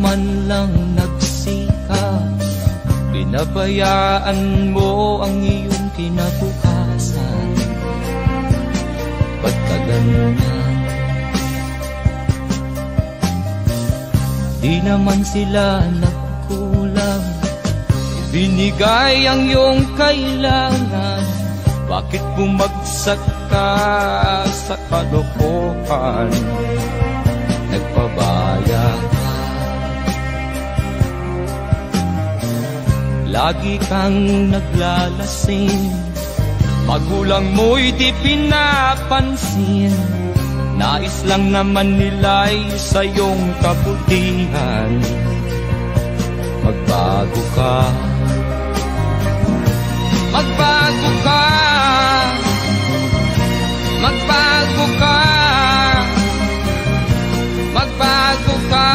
man lang nagsikap, pinabayaan mo ang iyong kinabukasan. Ba't ka ganyan? Di naman sila nagkulang, ibinigay ang iyong kailangan. Bakit bumagsak ka sa kalokohan? Nagpabaya ka, lagi kang naglalasing, magulang mo'y di pinapansin. Nais lang naman nila'y sa iyong kabutihan. Magbago ka, magbago ka, magbago ka, magbago ka.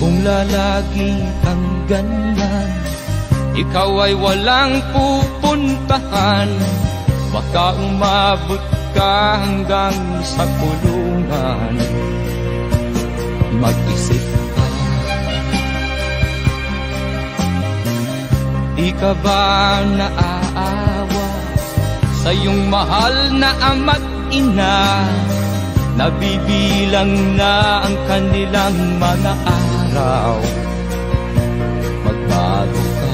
Kung lalagi kang ganyan, ikaw ay walang pupuntahan. Baka umabot ka hanggang sa kulungan. Mag-isip ka, di ka ba naaawa sa iyong mahal na ama't ina? Nabibilang na ang kanilang mga araw. Magbago ka,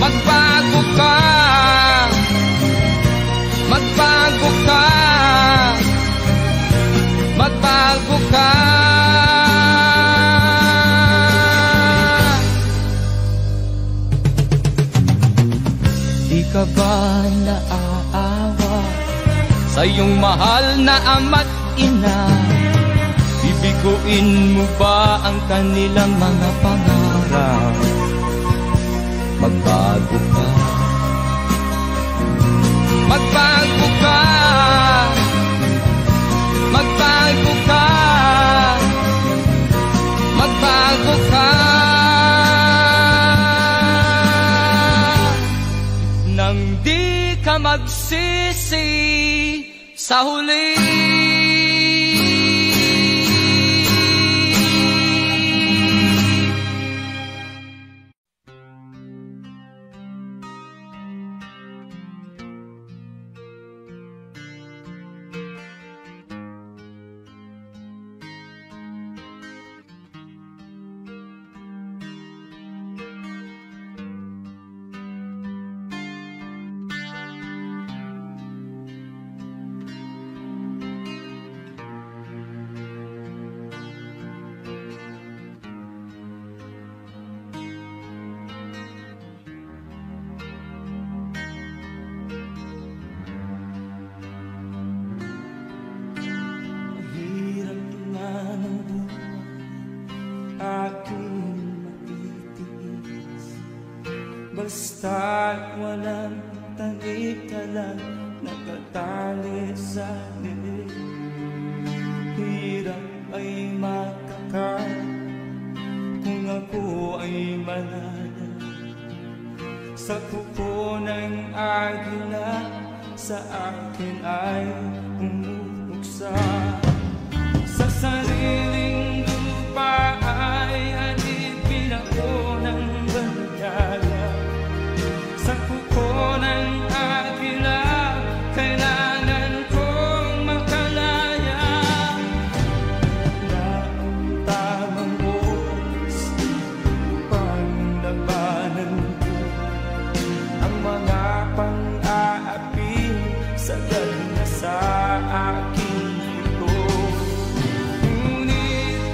magbago ka, magbago ka, magbago ka. Di ka ba naaawa sa iyong mahal na ama't ina? Bibiguin mo ba ang kanilang mga pangarap? Magbago ka, magbago ka, magbago ka, magbago ka. Nang di ka magsisi sa huli. Basta't walang talikala, nakatali sa dilim. Hirap ay makakarap kung ako ay malaya. Sa kuko ng agila, sa akin ay umuksa. Sa sariling lupa ay alipin ako ng bandala. Sa kuko ng agila, kailangan kong makalaya. Na ang tamang oras upang labanan ko ang mga pang-aapi sagad na sa aking ito. Ngunit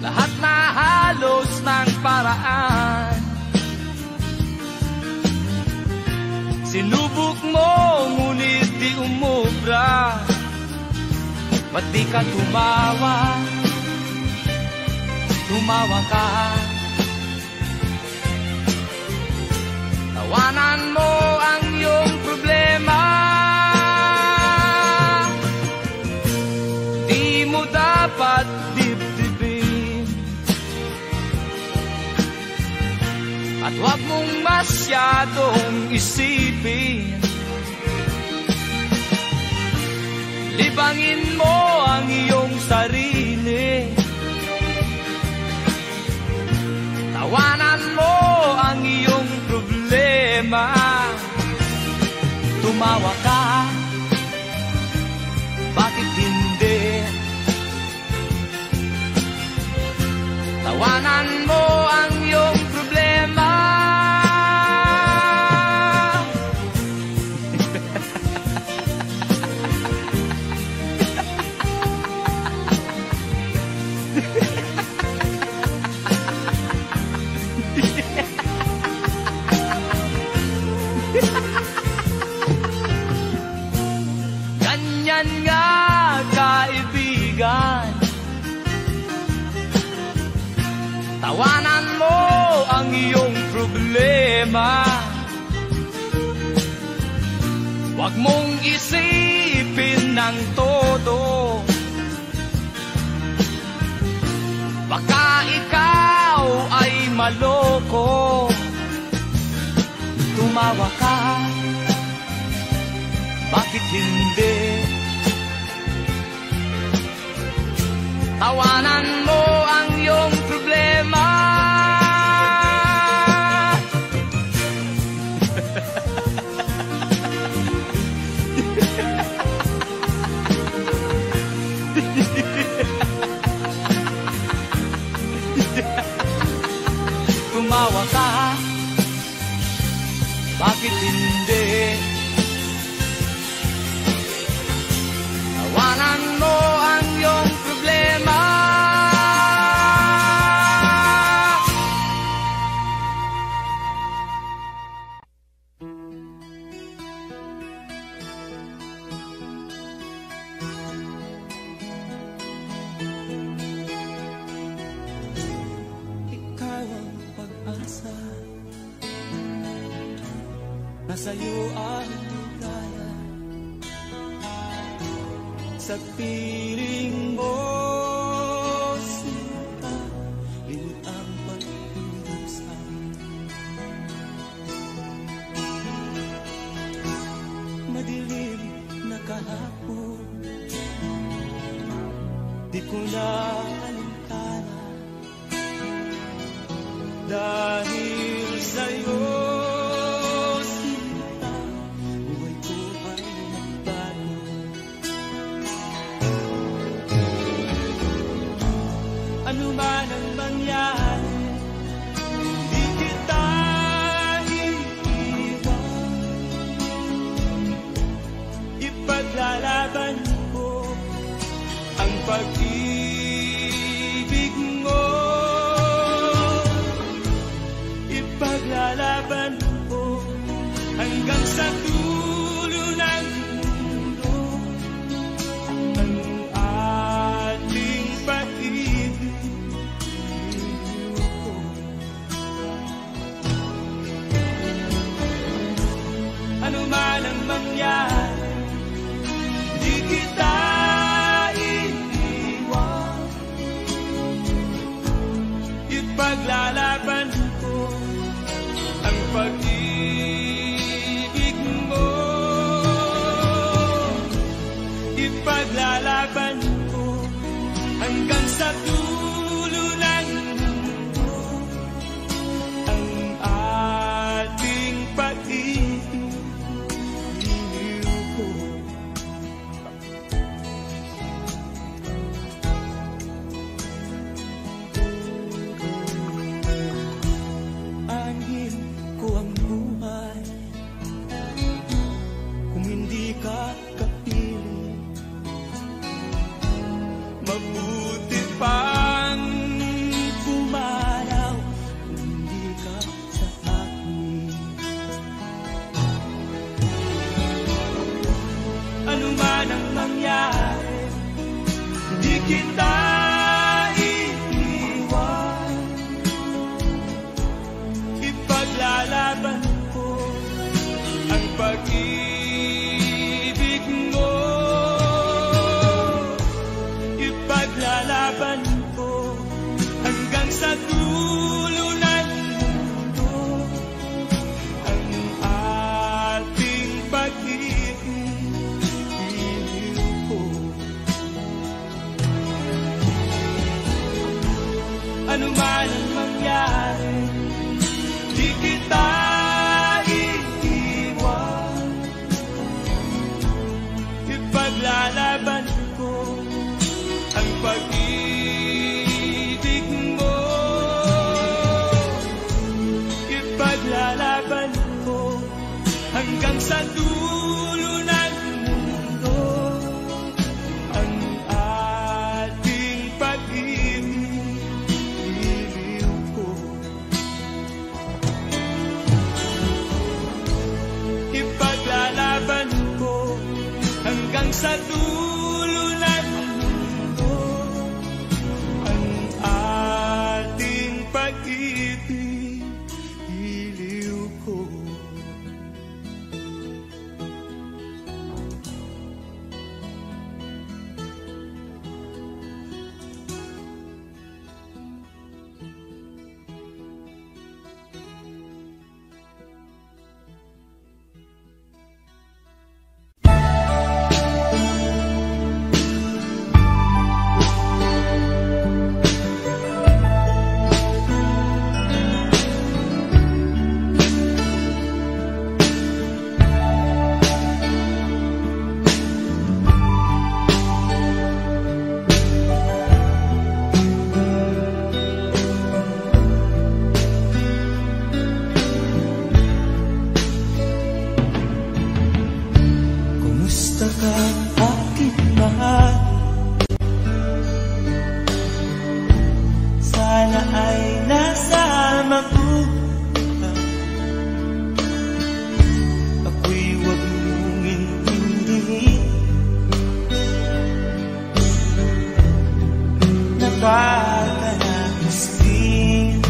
lahat na halos ng paraan. Sinubok mo, ngunit di umubra. Ba't di ka tumawa? Tumawa ka. Tawanan mo ang iyong problema. Di mo dapat dibdibin. At huwag mong masyadong isipin. Libangin mo ang iyong sarili. Tawanan mo ang iyong problema. Tumawa ka, bakit hindi? Tawanan mo ang iyong problema. Ganyan nga, kaibigan. Tawanan mo ang iyong problema. Huwag mong isipin ng todo. Baka ikaw ay maloko. Tumawa ka, bakit hindi? Tawanan mo ang iyong problema. Tumawa ka, bakit hindi? Tawanan mo ang iyong problema. Ikaw ang pag-asa, nasa'yo ang ligaya. Sa piling mo, sinta, limot ang pag-irusa. Madilim na kahapon, di ko na alintana. Dahil sa'yo, sinta, buhay ko ay nagbago. Ano man ang mangyari, di kita iiwan. Ipaglalaban ko ang pag-ibig mo. Ipaglalaban ko hanggang sa dulo ng mundo ang ating pag-ibig. Ano man ang mangyari, di kita iiwan. Ipaglalaban ko ang pag-ibig mo. Ipaglalaban ko hanggang sa dulo ng mundo ang ating pag-ibig. Anhin ko ang sa dulo ng mundo ang ating pag-ibig. Iliw ko. Ano man ang mangyari, di kita iiwan. Ipaglalaban ko ang pag-ibig mo. Ipaglalaban ko hanggang sa dulo ng mundo ang ating pag-ibig. Iliw ko. Ipaglalaban ko hanggang sa dulo ng mundo ang ating pag-ibig. Iliw ko. Kumusta ka, aking mahal? Sana ay nasa mabuti. Ako'y huwag mong intindihin. Nakakanamis din.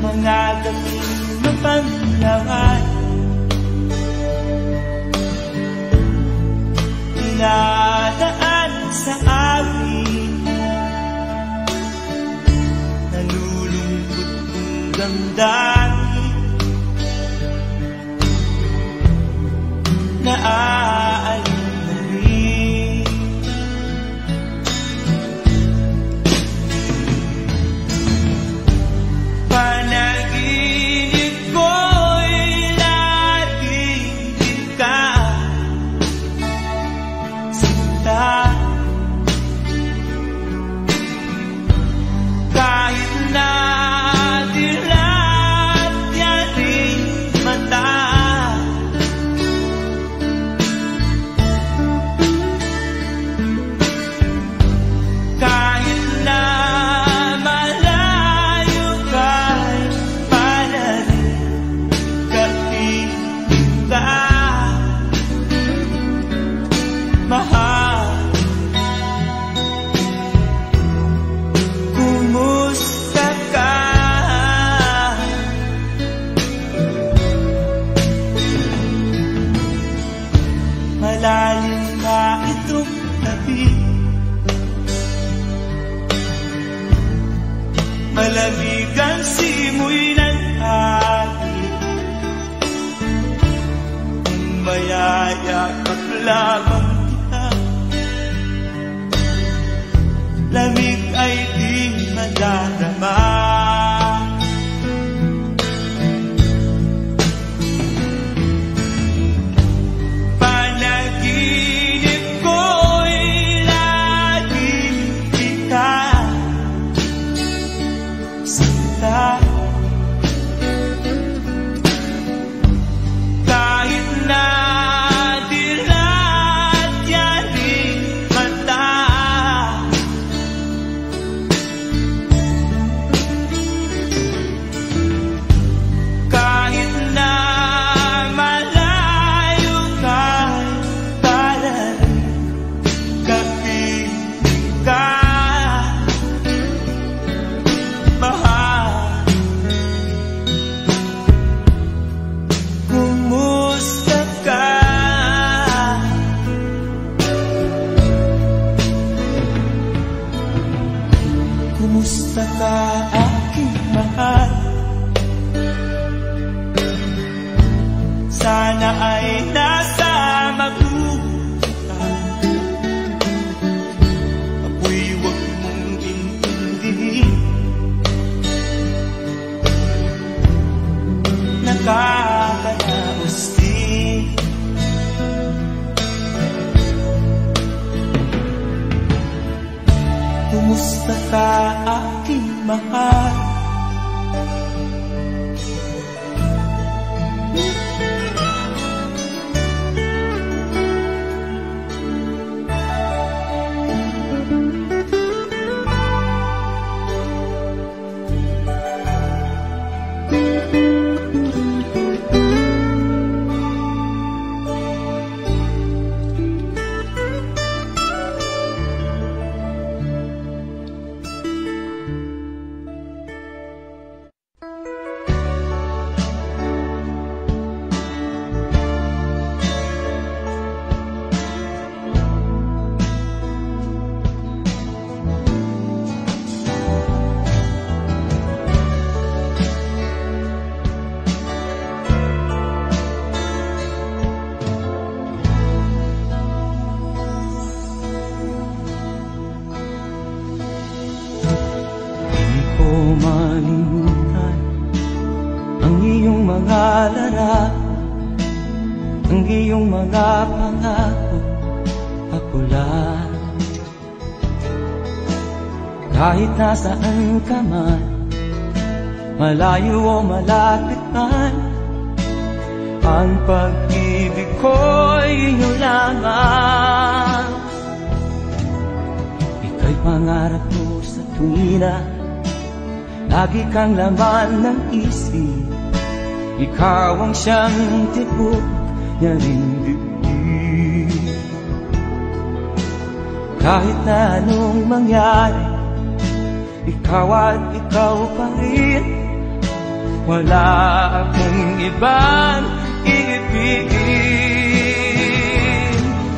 Mga gabing mapanglawan, dinadaan sa amin. Nalulungkot kong damdamin, naaalala na rin. Panaginip ko'y laging ikaw, sinta. Kahit na dilat yaring mata, kahit na malayo ka'y para rin kita, mahal. Kumusta ka? Malalim na itong tabi, malamig ang simoy ng hangin. Kung mayayakap lamang kita, lamig ay di madarama. Panaginip ko'y laging ikaw, sinta. Kahit na dilat ka aking mahal, sana ay nasa mabuhay. Ako'y huwag mong intindihin, nakakaraos din. Kumusta ka aking mahal? Malimutan ang iyong mga larawan, ang iyong mga pangako, ako lang. Kahit nasaan ka man, malayo o malapit man, ang pag-ibig ko'y iyo lamang. Ika'y pangarap ko sa tuwina, lagi kang laman ng isip. Ikaw ang siyang tibok niya ring dibdib. Kahit na anong mangyari, ikaw at ikaw pa rin. Wala akong ibang iibigin.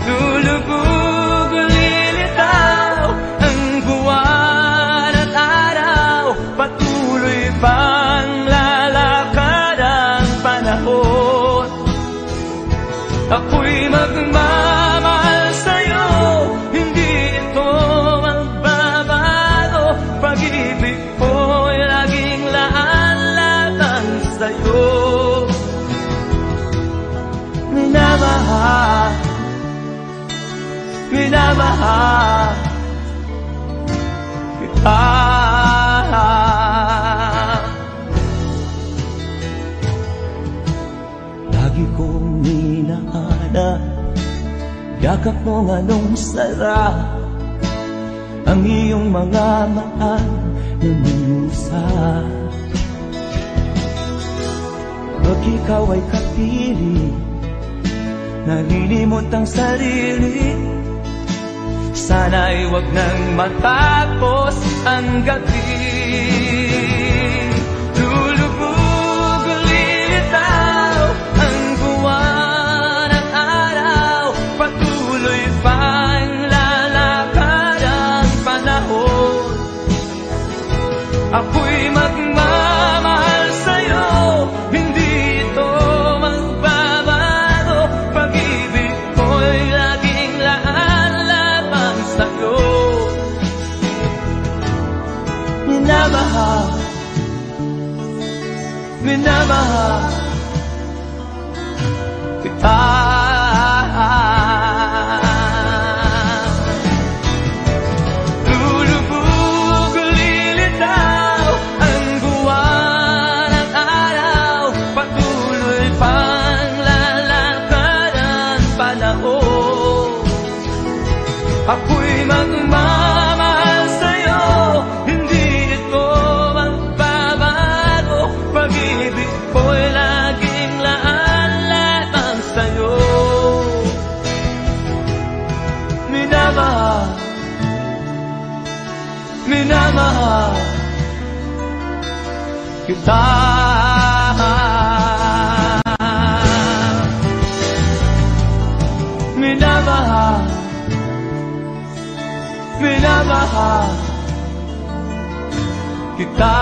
Lulubog o lilitaw ang buwan at araw, patuloy pang lalakad ang panahon. Ako'y magmamahal sa'yo, hindi ito magbabago. Pag-ibig ko'y laging laan-latang sa'yo. Minamahal, minamahal kita. Lagi kong minahal, yakap mong anong sarap, ang iyong mga mahal na musa. Pag ikaw ay kapili, nalilimot ang sarili, sana'y wag nang matapos ang gabi. Lulubog o lilitaw ang buwan at araw, patuloy pang lalakad ang panahon. Ako'y magmamahal sa'yo, hindi ito magbabago. Pag-ibig ko'y laging laan-lamang sa'yo. Minamahal, minamahal kita. Lulubog o lilitaw ang buwan at araw, patuloy pang lalakad ang panahon. Ako'y magmamahal sa'yo, hindi ito magbabago. Pag-ibig ko'y laging laan-lamang sa'yo. Minamahal, minamahal kita. Minamahal, minamahal kita.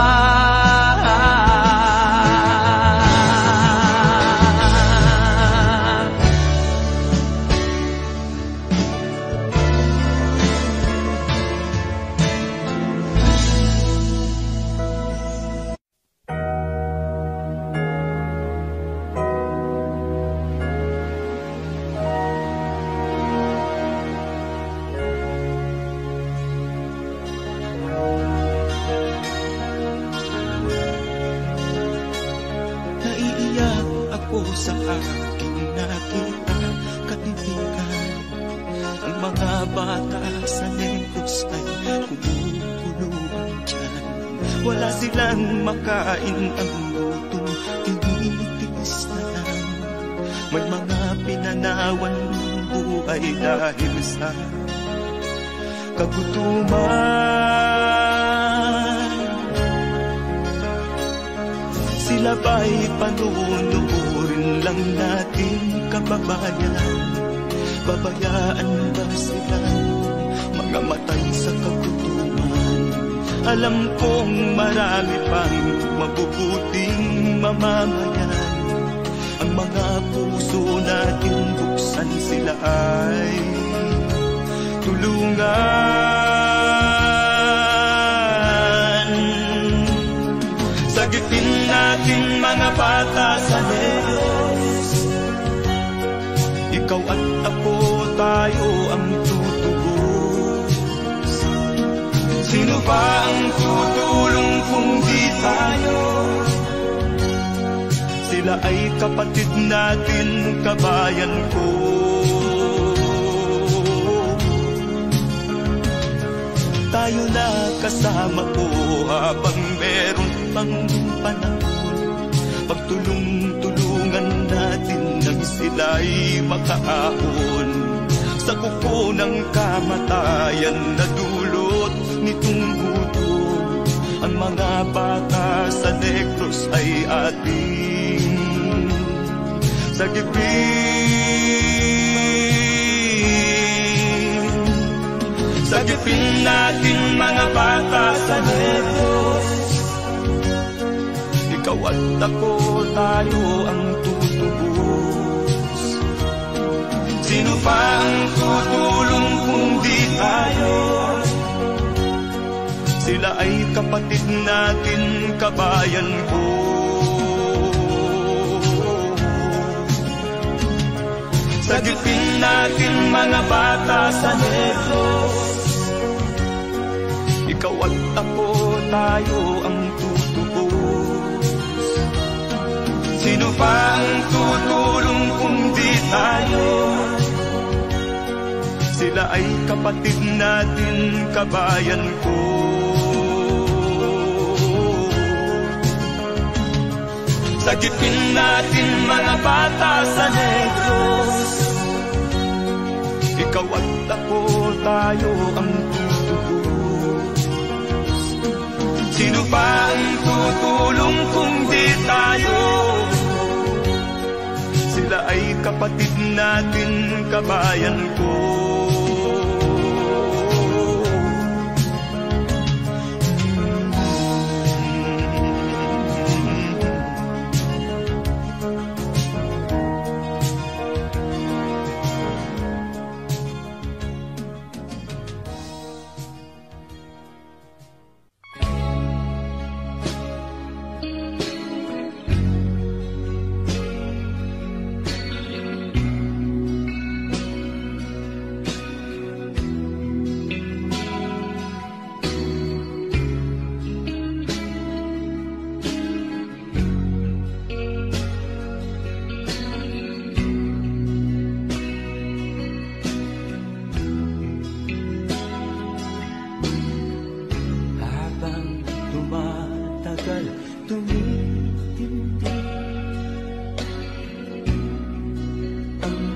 Sa aking nakita, kaibigan, ang mga bata sa Negros ay kumukuluan dyan. Wala silang makain, ang gutom tinitiis na lang. May mga pinanawan ng buhay dahil sa kagutuman. Sila ba'y panunurin lang natin, kababayan? Babayaan ba silang mga matay sa kagutuman? Alam kong marami pang mabubuting mamamayan. Ang mga puso natin buksan, sila ay tulungan. Sagipin natin mga bata sa Negros, ikaw at ako, tayo ang tutubos. Sino ba ang tutulong kung di tayo? Sila ay kapatid natin, kabayan ko. Tayo na kasama ko habang meron pang panahon. Pagtulong-tulungan natin nang sila'y makaahon sa kuko ng kamatayan na dulot nitong gutom. Ang mga bata sa Negros ay ating sagipin. Sagipin natin mga bata sa Negros, ikaw at ako, tayo ang tutubos. Sino pa ang tutulong kung di tayo? Sila ay kapatid natin, kabayan ko. Sagipin natin mga bata sa Negros, ikaw at ako, tayo ang tutubos. Sino pa ang tutulong kung di tayo? Sila ay kapatid natin, kabayan ko. Sagipin natin mga bata sa Negros, ikaw at ako, tayo ang tutubos. Sino pa ang tutulong kung di tayo? Sila ay kapatid natin, kabayan ko.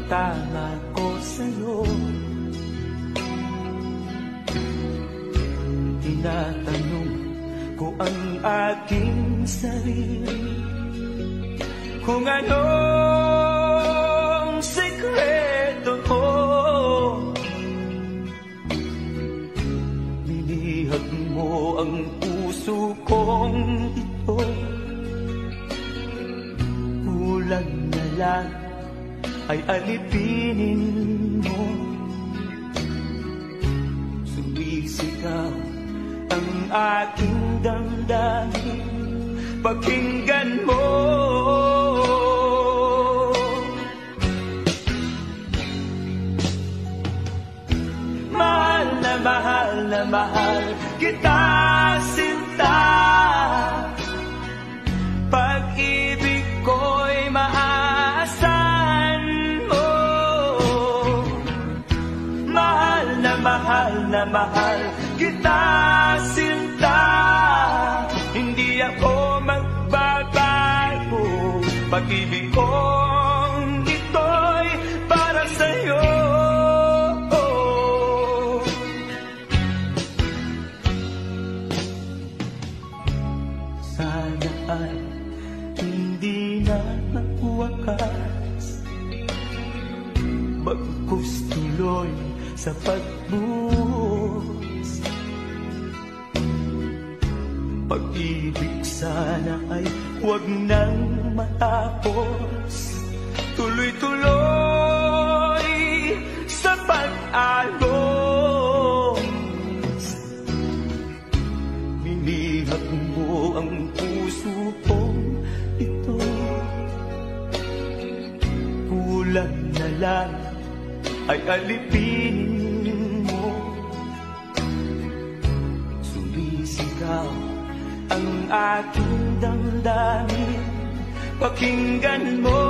Tama ko sa'yo, tinatanong ko ang aking sarili kung anong sekreto ko. Nilihag mo ang puso ko ay alipinin mo. Sumisigaw ang aking damdamin, pakinggan mo. Mahal na mahal kita, sinta. Pag-ibig ko'y maaasahan mo. Mahal na mahal kita, sinta. Hindi ako magbabago. Pag-ibig kong ito'y para sa'yo. Sana ay hindi na magwakas, bagkus tuloy sa pagbuhos. Pag-ibig sana ay huwag nang matapos, tuloy-tuloy sa pag-alos. Minihag mo ang puso kong ito, kulang na lang ay alipinin mo. Sumisigaw ang aking damdamin, pakinggan mo.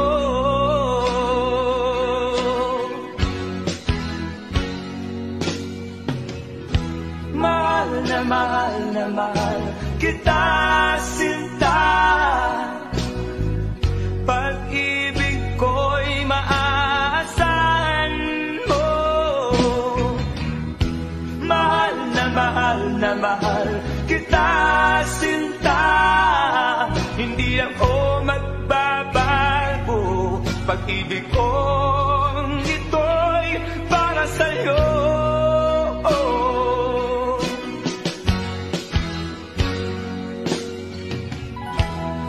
Mahal na mahal kita, sinta. Pag-ibig ko'y maaasahan mo. Mahal na mahal kita, sinta. Hindi ako magbabago. Pag-ibig kong ito'y para sa'yo.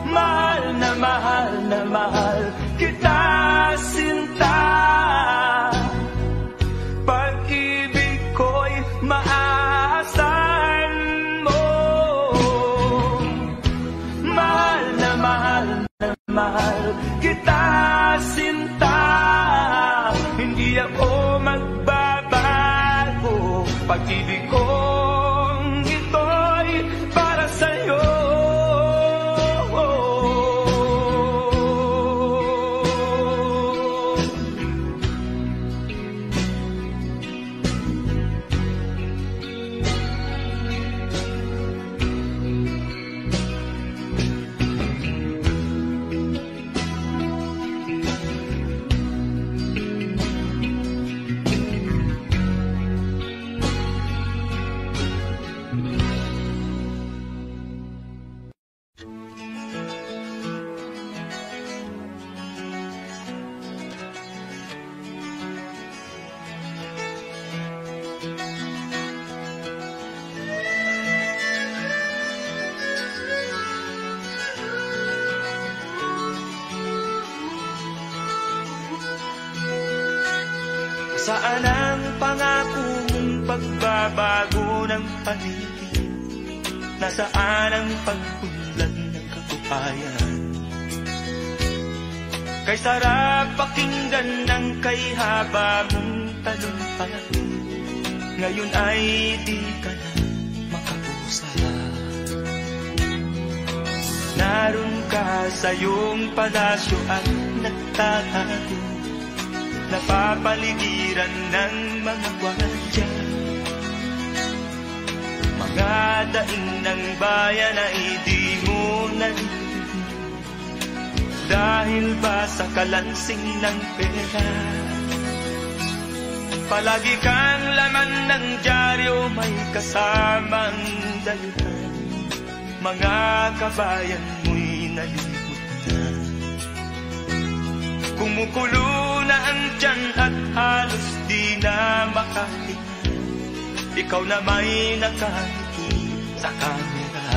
Mahal na mahal kita, sinta. Pag-ibig ko'y maaasahan mo. Mahal na mahal kita, sinta. Hindi ako magbabago. Pag-ibig kong ito'y para sa'yo. Saan ang pangako mong pagbabago ng paligid? Nasaan ang pag-unlad ng kabuhayan? Kay sarap pakinggan ng kay haba mong talumpati, ngayon ay di ka na makausap. Naroon ka sa iyong palasyo at nagtatago, napapaligiran ng mga gwardiya. Mga daing ng bayan ay di mo narinig, dahil ba sa kalansing ng pera? Palagi kang laman ng dyaryo, may kasamang daluhan. Mga kabayan mo'y nalimot na. Kumukulo na ang tiyan at halos di na makahinga. Ikaw na may nakangiti sa kamera.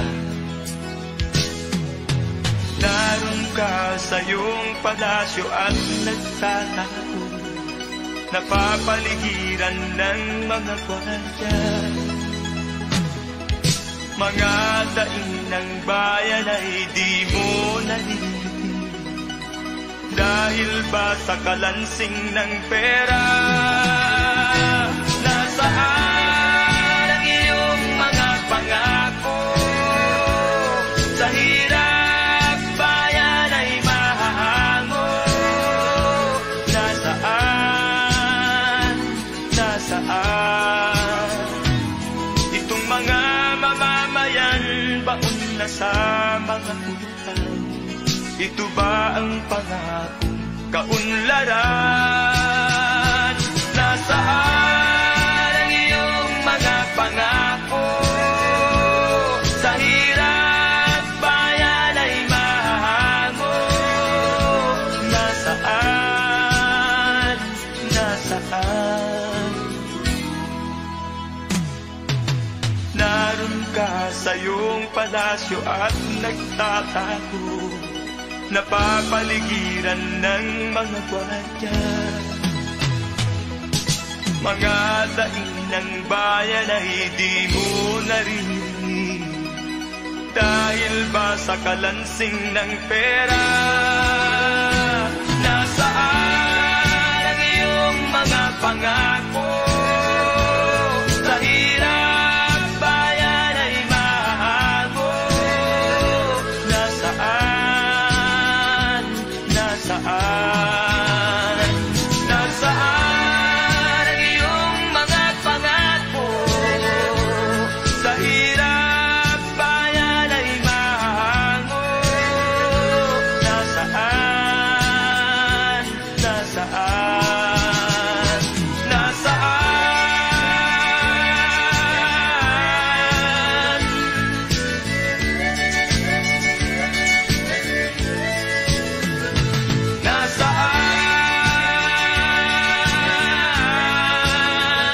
Naroon ka sa iyong palasyo at nagtatago, napapaligiran ng mga gwardiya. Mga daing ng bayan ay di mo nalilitin, dahil ba sa kalansing ng pera? Nasaan ang iyong mga pangako? Sa hirap bayan ay mahahango. Nasaan? Nasaan? Itong mga mamamayan, baon na sa mga utang. Ito ba ang pangakong kaunlaran? Nasaan ang iyong mga pangako? Sa hirap bayan ay mahango. Nasaan? Nasaan? Naroon ka sa iyong palasyo at nagtatago, napapaligiran ng mga gwardiya. Mga daing ng bayan ay di mo narinig, dahil ba sa kalansing ng pera? Nasaan ang iyong mga pangako? Sa hirap bayan ay mahago. Nasaan? Nasaan? Nasaan ang iyong mga pangako? Sa hirap bayan ay mahango. Nasaan? Nasaan? Nasaan?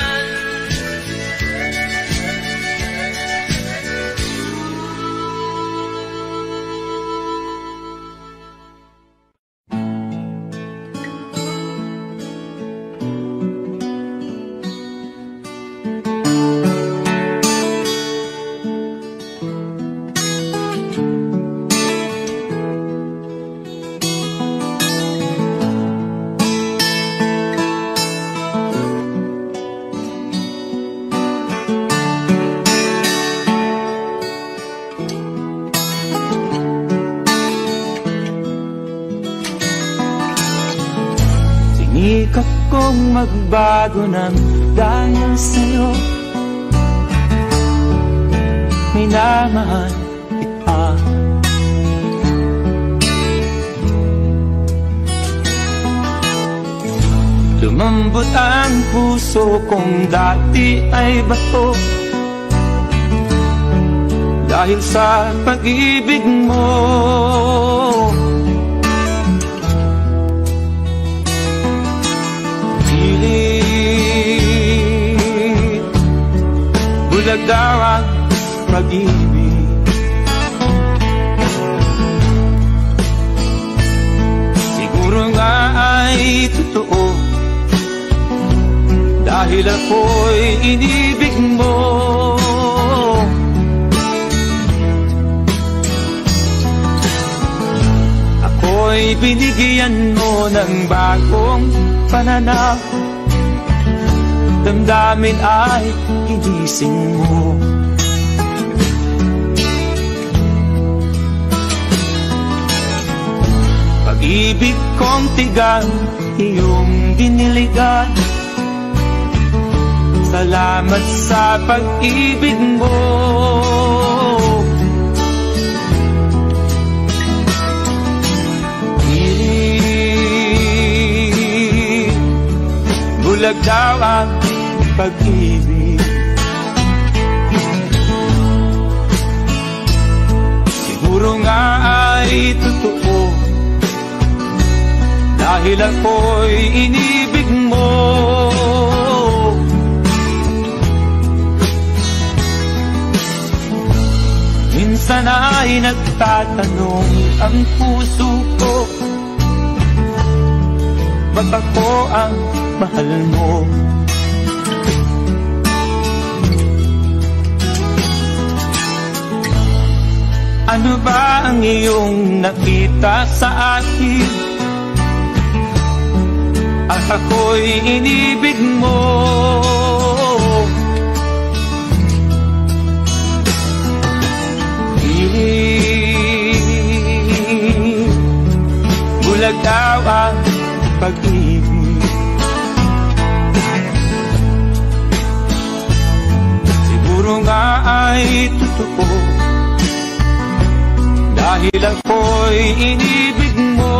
Sinikap kong magbago ng dahil sa'yo. Minamahal kita. Lumambot ang puso kong dati ay bato, dahil sa pag-ibig mo. Bulag daw ang pag-ibig, siguro nga ay totoo, dahil ako'y inibig mo. Ako'y binigyan mo ng bagong pananaw, damdamin ay ginising mo. Pag-ibig kong tigang iyong diniligan, salamat sa pag-ibig mo. Bulag daw ang pag-ibig, siguro nga ay totoo, dahil ako'y inibig mo. sana'y nagtatanong ang puso ko, ba't ako ang mahal mo? Ano ba ang iyong nakita sa akin? At ako'y inibig mo. Bulag daw ang pag-ibig, siguro nga ay totoo, dahil ako'y inibig mo.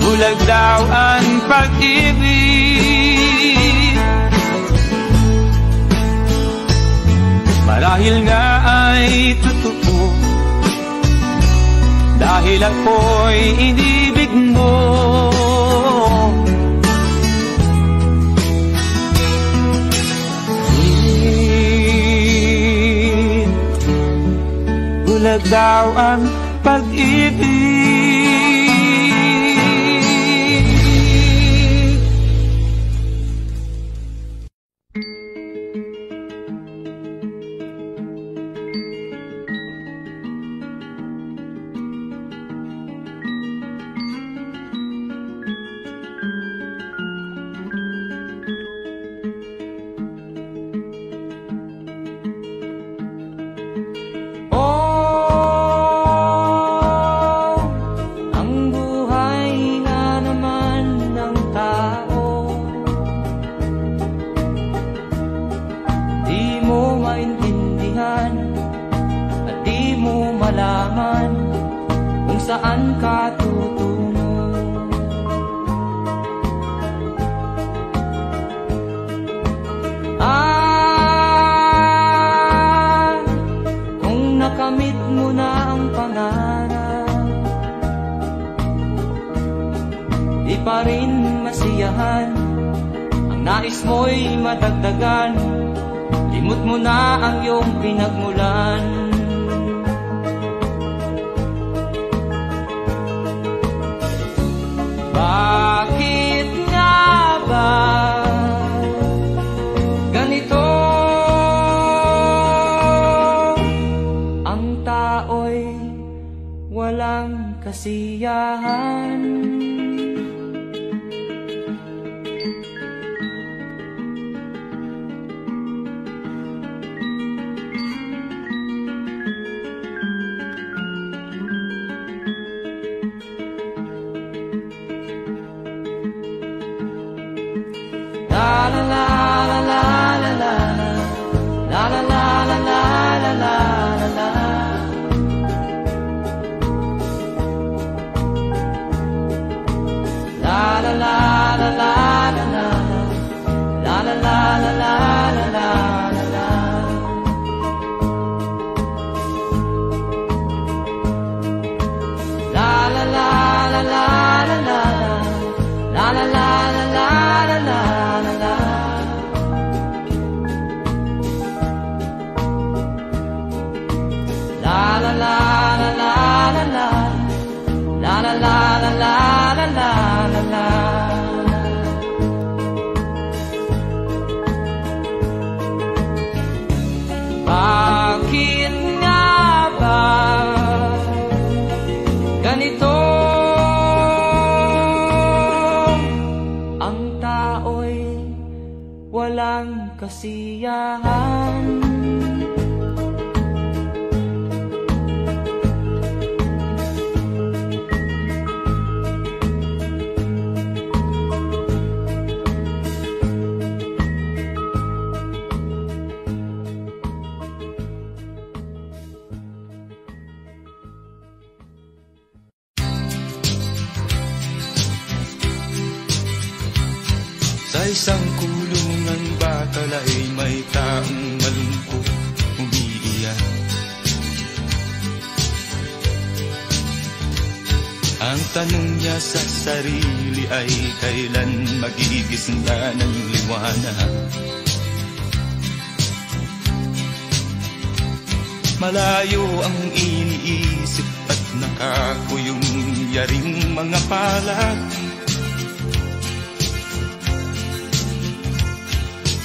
Bulag daw ang pag-ibig, marahil nga ay totoo, dahil ako'y inibig mo. Bulag daw ang pag-ibig. Saan ka tutungo? Kung nakamit mo na ang pangarap, di pa rin masiyahan, ang nais mo'y madagdagan, limot mo na ang iyong pinagmulan. Bakit nga ba ganito? Ang tao'y walang kasiyahan. Bakit nga ba ganito? Ang tao'y walang kasiyahan. Sa isang kulungan bakal ay may taong malungkot umiiyak. Ang tanong niya sa sarili ay kailan magigisna ng liwanag. Malayo ang iniisip at nakakuyong yaring mga palad.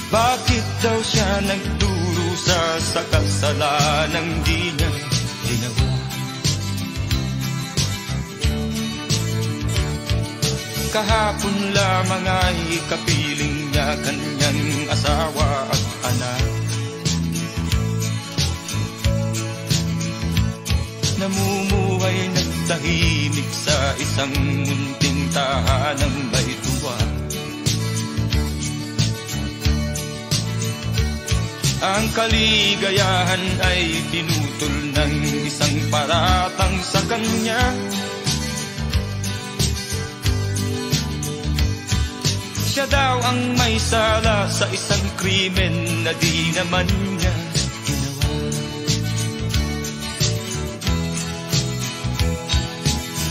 Bakit daw siya nagdurusa sa kasalanang di niya ginawa? Kahapon lamang ay kapiling niya kanyang asawa at anak. Namumuhay ng tahimik sa isang munting tahanang may tuwa. Ang kaligayahan ay pinutol ng isang paratang sa kanya. Siya daw ang may sala sa isang krimen na di naman niya ginawa.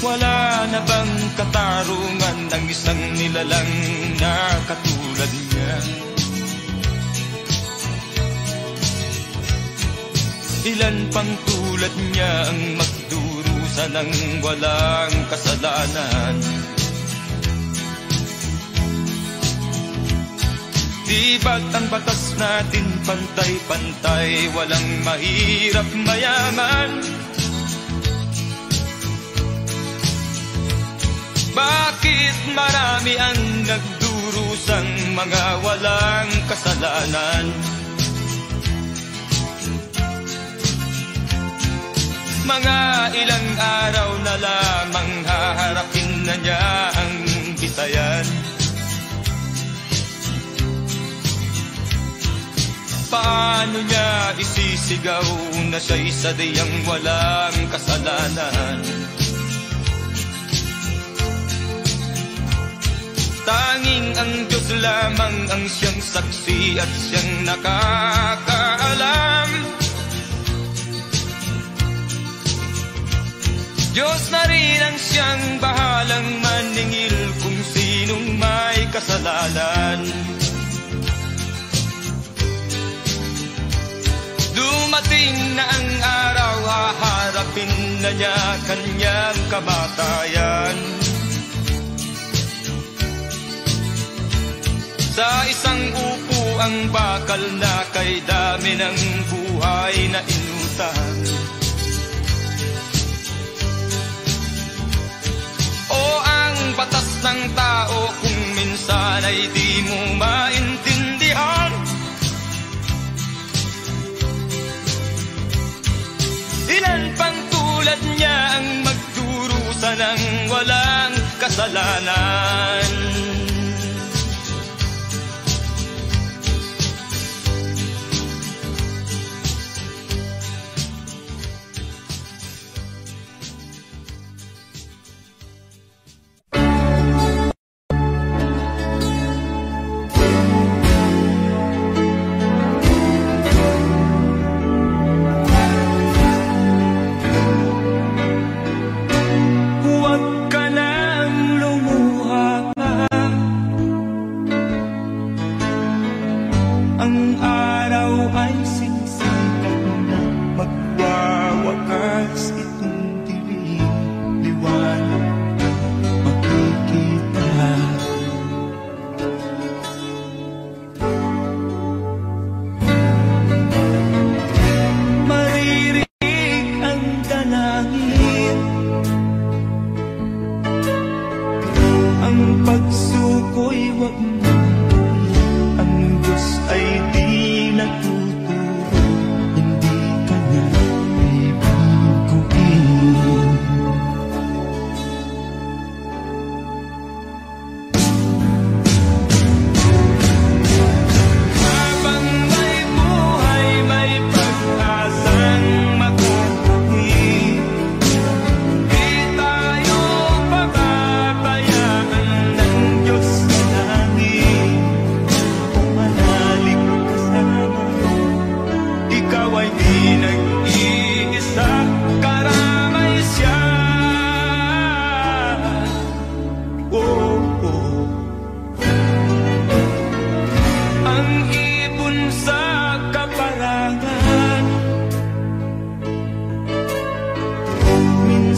Wala na bang katarungan ng isang nilalang na katulad niya? Ilan pang tulad niya ang magdurusa ng walang kasalanan? Di ba't ang batas natin pantay-pantay, walang mahirap mayaman? Bakit marami ang nagdurusang mga walang kasalanan? Mga ilang araw na lamang haharapin na niya ang bitayan. Paano niya isisigaw na siya'y sadyang walang kasalanan? Tanging ang Diyos lamang ang siyang saksi at siyang nakakaalam. Diyos na rin ang siyang bahalang maningil kung sinong may kasalanan. Dumating na ang araw, haharapin na niya kanyang kamatayan. Sa isang upo ang bakal na kay dami ng buhay na inutang. O ang batas ng tao kung minsan ay di mo maintindihan. Ilan pang tulad niya ang magdurusa ng walang kasalanan?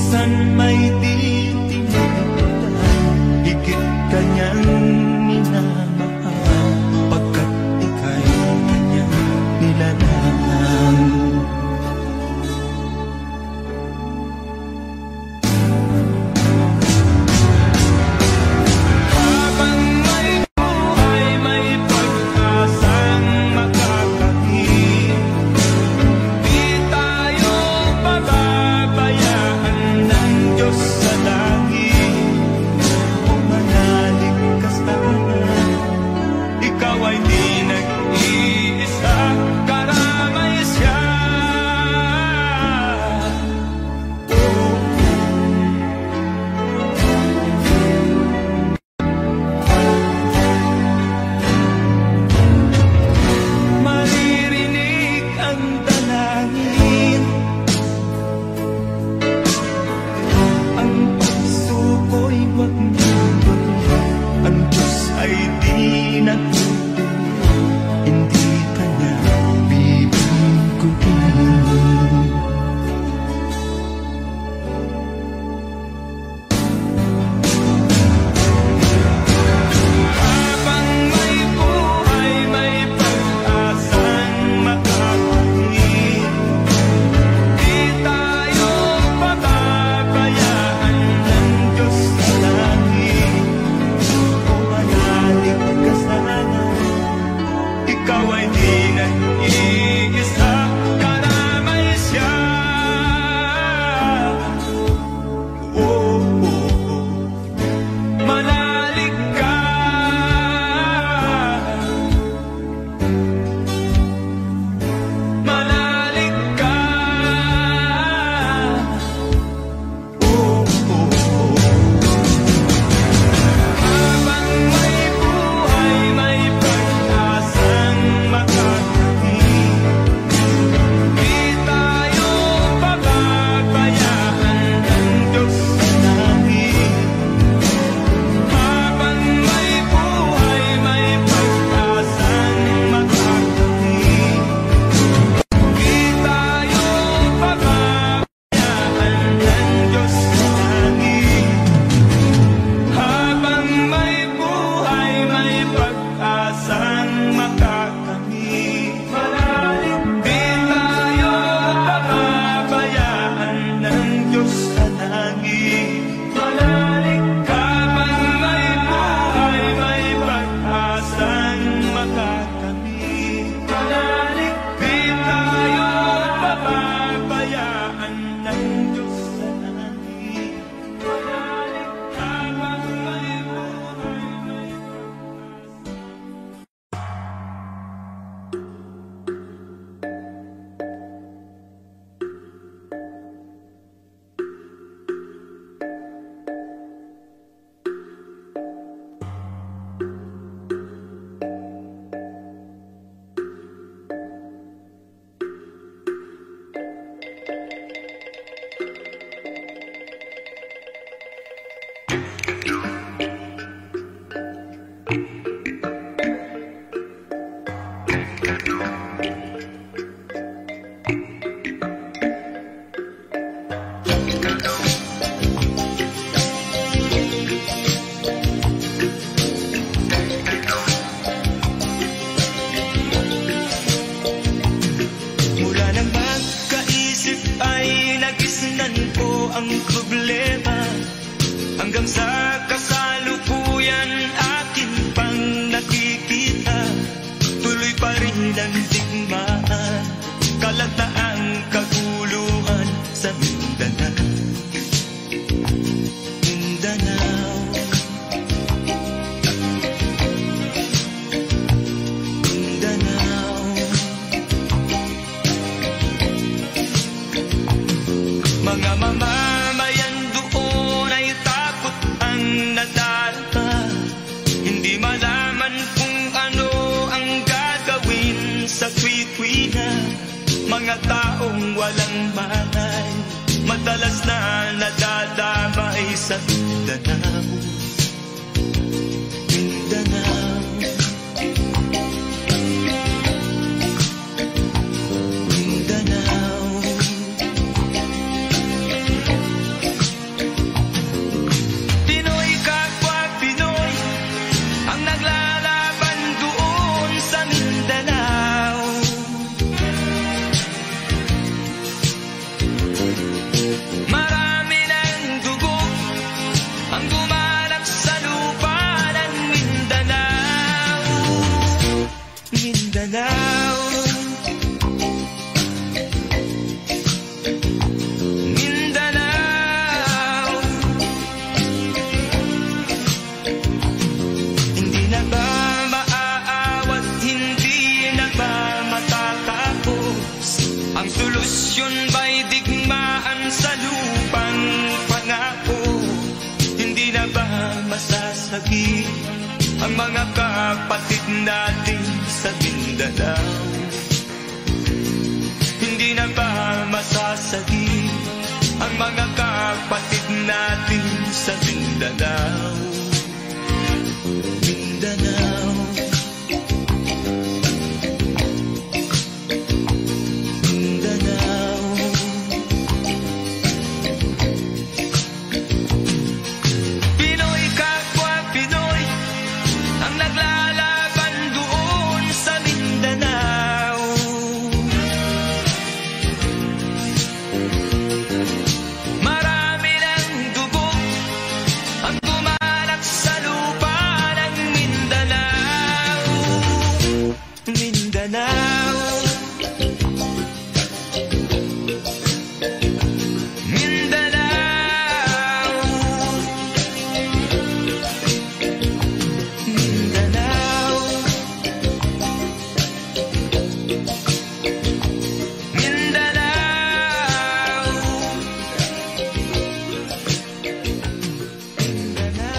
minsan may titinagdan, higit kanyang minamahal, pagkat ika'y kanyang nilalang. Habang may buhay, may pag-asang makakain, di tayo pababayaan ng Diyos sa langit. O manaligtas tanan, ikaw ay di nag-iisa, karamay siya. Maririnig ang dalangin, ang puso ko'y wag magbago. Ang Diyos ay di nagdududa, hindi kanya bibiguin. Habang may buhay, may pag-asang makakain, di tayo pababayaan ng Diyos sa langit. O manaligtas tanan, ikaw ay di nag-iisa, karamay siya. Oh, oh, oh. Manalig ka, manalig ka. Oh, oh, oh. Habang may buhay, may pag-asang makakain, di tayo pababayaan ng Diyos sa langit. Habang may buhay, may pag-asang makakain, di tayo pababayaan ng Diyos sa langit. Habang may buhay, may pag-asang makakamit, di tayo pababayaan ng Diyos sa langit. Habang may buhay, may pag-asang makakamit, di tayo pababayaan ng Diyos sa langit. Habang may buhay, may mula nang magkaisip ay nagisnan ko ang problema, hanggang sa kasalukuyan akin pang nakikita. Tuloy pa rin ang digmaan, kalagtaang kaguluhan sa Mindanao. Mindanao, Mindanao. Mga mamamayan doon ay takot ang nadarama, hindi malaman kung ano ang gagawin sa tuwi-tuwi. Mga taong walang malay, madalas na nadadamay sa Mindanao. Mindanao, Mindanao. masasagi ang mga kapatid natin sa Mindanao. Hindi na ba masasagi ang mga kapatid natin sa Mindanao? Mindanao, Mindanao. Pinoy kapwa Pinoy ang naglalaban doon sa Mindanao. Marami ng dugo ang bumalak sa lupa ng Mindanao. Mindanao, Mindanao, Mindanao, Mindanao, Mindanao.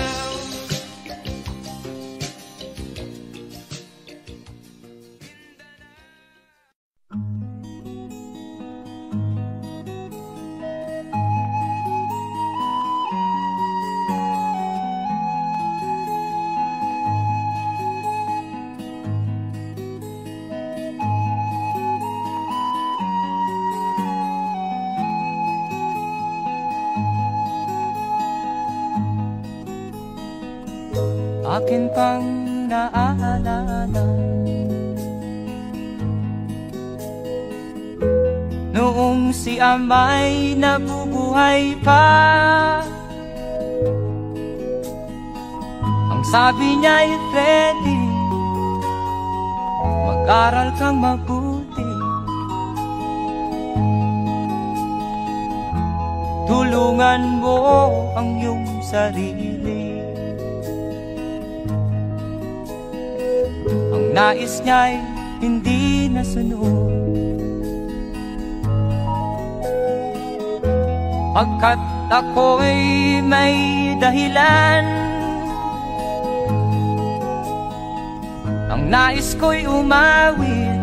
Akin pang naaalala noong si ama'y nabubuhay pa. Ang sabi niya'y Freddy, mag-aral kang mabuti, tulungan mo ang iyong sarili. Ang nais niya'y hindi nasunod, pagkat ako'y may dahilan. Ang nais ko'y umawit,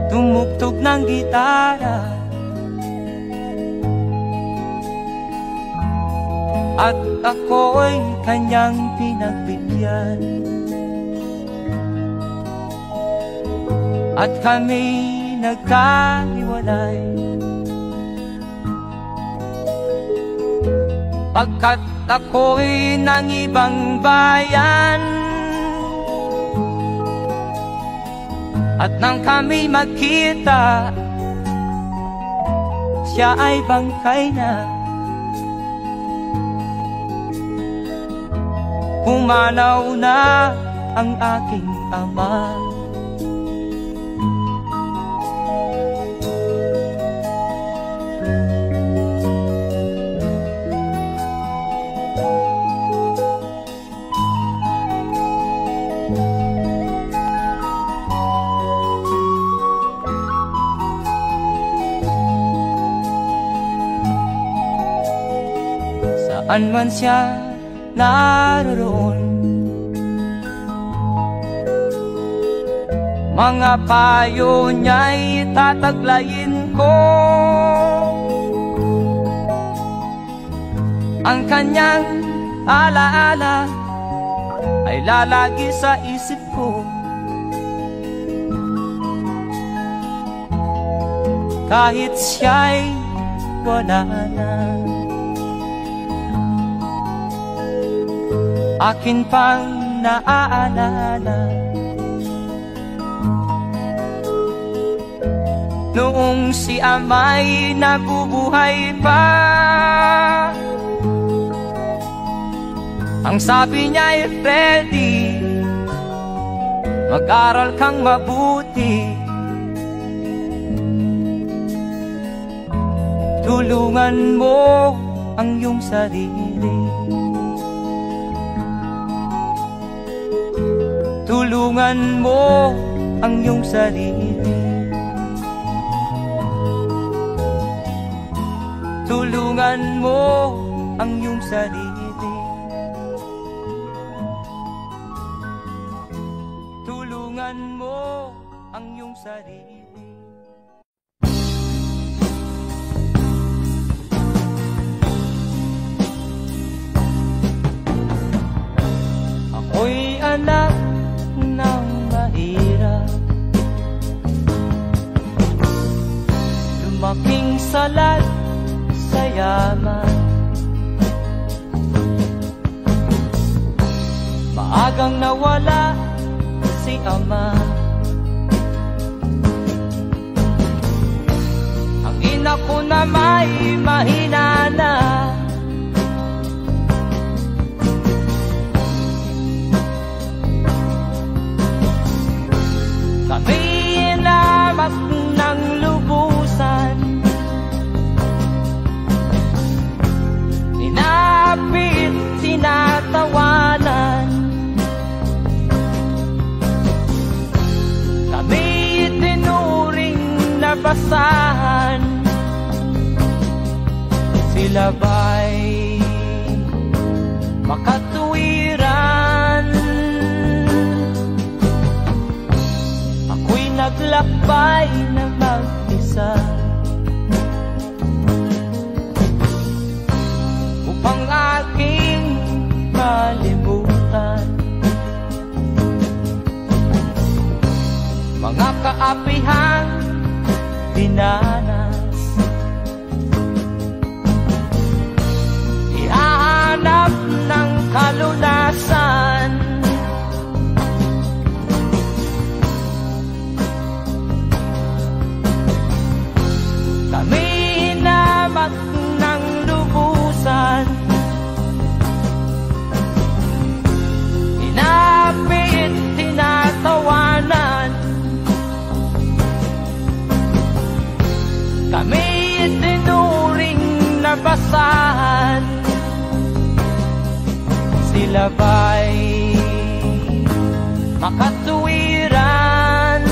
tumugtog ng gitara, at ako'y kanyang pinagbigyan. At kami nagkahiwalay, pagkat ako'y ng ibang bayan. At nang kami magkita, siya ay bangkay na. Pumanaw na ang aking ama. Saan man siya naroon, mga payo niya'y tataglayin ko. Ang kanyang alaala ay lalagi sa isip ko, kahit siya'y wala na. Akin pang naaalala noong si ama'y nabubuhay pa. Ang sabi niya'y Freddy, mag-aral kang mabuti, tulungan mo ang iyong sarili. Tulungan mo ang iyong sarili. Tulungan mo ang iyong sarili. sarili. Ako'y anak ng mahirap, lumaking salat sa yaman. Maagang nawala si ama, ang ina ko na may mahina na. Kami inamak ng lubusan, inapit, tinatawanan. Kami itinuring na basahan, sila ba'y makatuwiran? Ako'y naglakbay na mag-isa upang aking malimutan mga kaapihang dinanas. Ihahanap ng kalunasan, kami hinamak ng lubusan, inapit, tinatawanan. Kami itinuring na basahan, sila ba'y makatuwiran?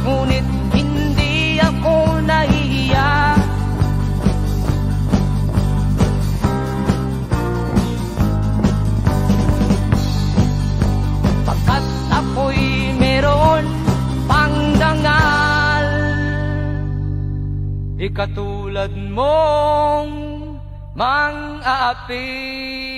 Ngunit hindi ako nahihiya, pagkat ako'y meron pang dangal. Di katulad mong mang-aapi.